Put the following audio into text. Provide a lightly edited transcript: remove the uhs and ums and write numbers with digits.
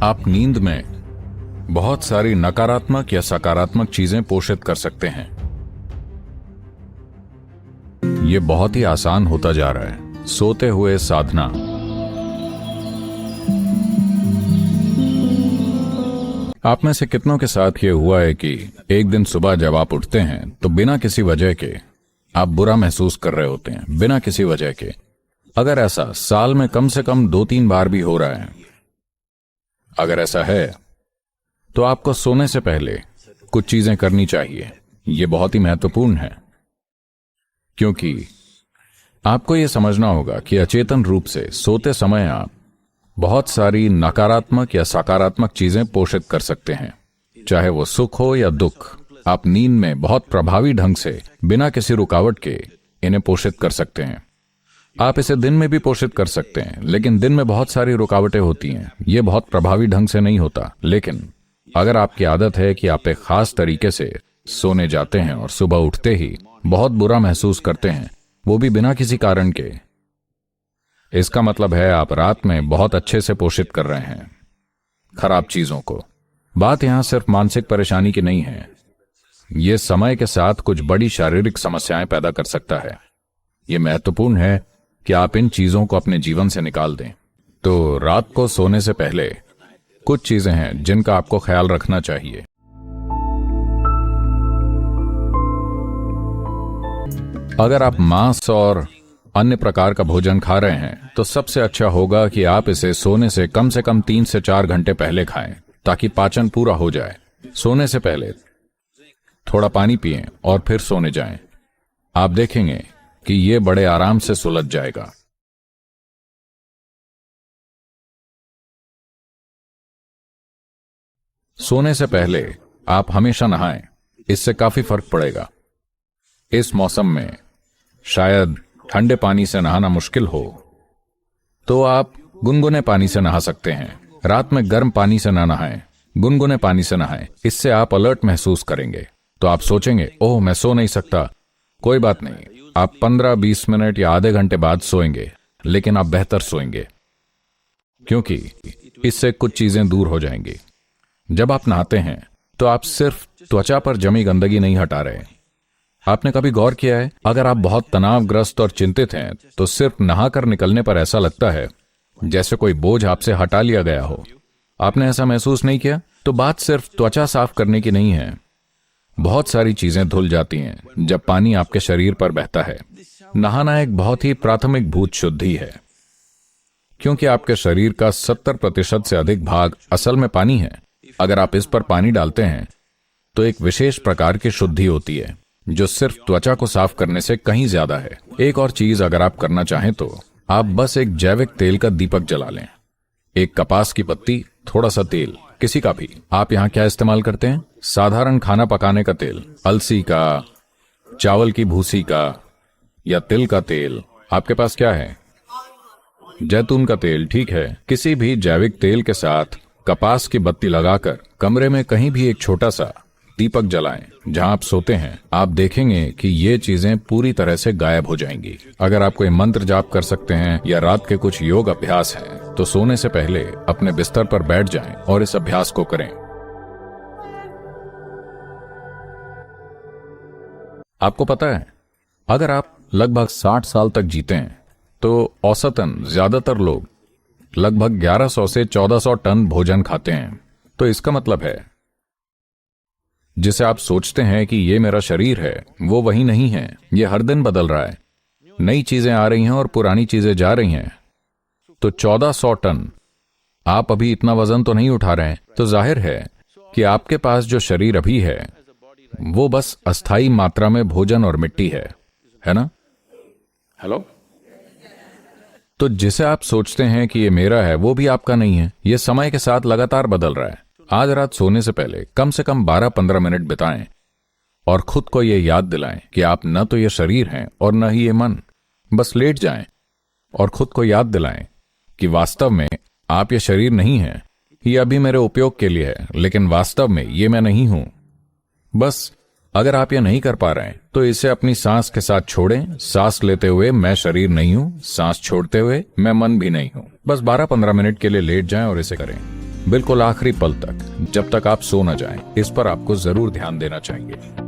आप नींद में बहुत सारी नकारात्मक या सकारात्मक चीजें पोषित कर सकते हैं। यह बहुत ही आसान होता जा रहा है। सोते हुए साधना। आप में से कितनों के साथ ये हुआ है कि एक दिन सुबह जब आप उठते हैं तो बिना किसी वजह के आप बुरा महसूस कर रहे होते हैं, बिना किसी वजह के। अगर ऐसा साल में कम से कम 2-3 बार भी हो रहा है, अगर ऐसा है तो आपको सोने से पहले कुछ चीजें करनी चाहिए। ये बहुत ही महत्वपूर्ण है, क्योंकि आपको यह समझना होगा कि अचेतन रूप से सोते समय आप बहुत सारी नकारात्मक या सकारात्मक चीजें पोषित कर सकते हैं, चाहे वो सुख हो या दुख। आप नींद में बहुत प्रभावी ढंग से बिना किसी रुकावट के इन्हें पोषित कर सकते हैं। आप इसे दिन में भी पोषित कर सकते हैं, लेकिन दिन में बहुत सारी रुकावटें होती हैं, यह बहुत प्रभावी ढंग से नहीं होता। लेकिन अगर आपकी आदत है कि आप एक खास तरीके से सोने जाते हैं और सुबह उठते ही बहुत बुरा महसूस करते हैं, वो भी बिना किसी कारण के, इसका मतलब है आप रात में बहुत अच्छे से पोषित कर रहे हैं खराब चीजों को। बात यहां सिर्फ मानसिक परेशानी की नहीं है, यह समय के साथ कुछ बड़ी शारीरिक समस्याएं पैदा कर सकता है। यह महत्वपूर्ण है कि आप इन चीजों को अपने जीवन से निकाल दें। तो रात को सोने से पहले कुछ चीजें हैं जिनका आपको ख्याल रखना चाहिए। अगर आप मांस और अन्य प्रकार का भोजन खा रहे हैं तो सबसे अच्छा होगा कि आप इसे सोने से कम 3 से 4 घंटे पहले खाएं, ताकि पाचन पूरा हो जाए। सोने से पहले थोड़ा पानी पिएं और फिर सोने जाएं। आप देखेंगे कि यह बड़े आराम से सुलझ जाएगा। सोने से पहले आप हमेशा नहाएं, इससे काफी फर्क पड़ेगा। इस मौसम में शायद ठंडे पानी से नहाना मुश्किल हो, तो आप गुनगुने पानी से नहा सकते हैं। रात में गर्म पानी से ना नहाएं, गुनगुने पानी से नहाएं। इससे आप अलर्ट महसूस करेंगे। तो आप सोचेंगे, ओह मैं सो नहीं सकता। कोई बात नहीं, आप 15-20 मिनट या आधे घंटे बाद सोएंगे, लेकिन आप बेहतर सोएंगे, क्योंकि इससे कुछ चीजें दूर हो जाएंगी। जब आप नहाते हैं तो आप सिर्फ त्वचा पर जमी गंदगी नहीं हटा रहे। आपने कभी गौर किया है, अगर आप बहुत तनावग्रस्त और चिंतित हैं तो सिर्फ नहाकर निकलने पर ऐसा लगता है जैसे कोई बोझ आपसे हटा लिया गया हो। आपने ऐसा महसूस नहीं किया? तो बात सिर्फ त्वचा साफ करने की नहीं है, बहुत सारी चीजें धुल जाती हैं जब पानी आपके शरीर पर बहता है। नहाना एक बहुत ही प्राथमिक भूत शुद्धि है, क्योंकि आपके शरीर का 70% से अधिक भाग असल में पानी है। अगर आप इस पर पानी डालते हैं तो एक विशेष प्रकार की शुद्धि होती है जो सिर्फ त्वचा को साफ करने से कहीं ज्यादा है। एक और चीज अगर आप करना चाहें तो आप बस एक जैविक तेल का दीपक जला लें। एक कपास की पत्ती, थोड़ा सा तेल, किसी का भी। आप यहाँ क्या इस्तेमाल करते हैं? साधारण खाना पकाने का तेल, अलसी का, चावल की भूसी का या तिल का तेल। आपके पास क्या है? जैतून का तेल, ठीक है। किसी भी जैविक तेल के साथ कपास की बत्ती लगाकर कमरे में कहीं भी एक छोटा सा दीपक जलाएं जहां आप सोते हैं। आप देखेंगे कि ये चीजें पूरी तरह से गायब हो जाएंगी। अगर आप कोई मंत्र जाप कर सकते हैं या रात के कुछ योग अभ्यास हैं, तो सोने से पहले अपने बिस्तर पर बैठ जाएं और इस अभ्यास को करें। आपको पता है, अगर आप लगभग 60 साल तक जीते हैं तो औसतन ज्यादातर लोग लगभग 1100 से 1400 टन भोजन खाते हैं। तो इसका मतलब है, जिसे आप सोचते हैं कि ये मेरा शरीर है, वो वही नहीं है। ये हर दिन बदल रहा है, नई चीजें आ रही हैं और पुरानी चीजें जा रही हैं। तो 1400 टन, आप अभी इतना वजन तो नहीं उठा रहे हैं। तो जाहिर है कि आपके पास जो शरीर अभी है वो बस अस्थाई मात्रा में भोजन और मिट्टी है ना? हेलो? तो जिसे आप सोचते हैं कि ये मेरा है, वो भी आपका नहीं है। ये समय के साथ लगातार बदल रहा है। आज रात सोने से पहले कम से कम 12-15 मिनट बिताएं और खुद को ये याद दिलाएं कि आप न तो ये शरीर हैं और न ही ये मन। बस लेट जाएं और खुद को याद दिलाएं कि वास्तव में आप ये शरीर नहीं हैं। ये अभी मेरे उपयोग के लिए है, लेकिन वास्तव में ये मैं नहीं हूं। बस अगर आप ये नहीं कर पा रहे हैं तो इसे अपनी सांस के साथ छोड़ें। सांस लेते हुए मैं शरीर नहीं हूं, सांस छोड़ते हुए मैं मन भी नहीं हूं। बस 12-15 मिनट के लिए लेट जाएं और इसे करें। बिल्कुल आखिरी पल तक, जब तक आप सो न जाएं, इस पर आपको जरूर ध्यान देना चाहिए।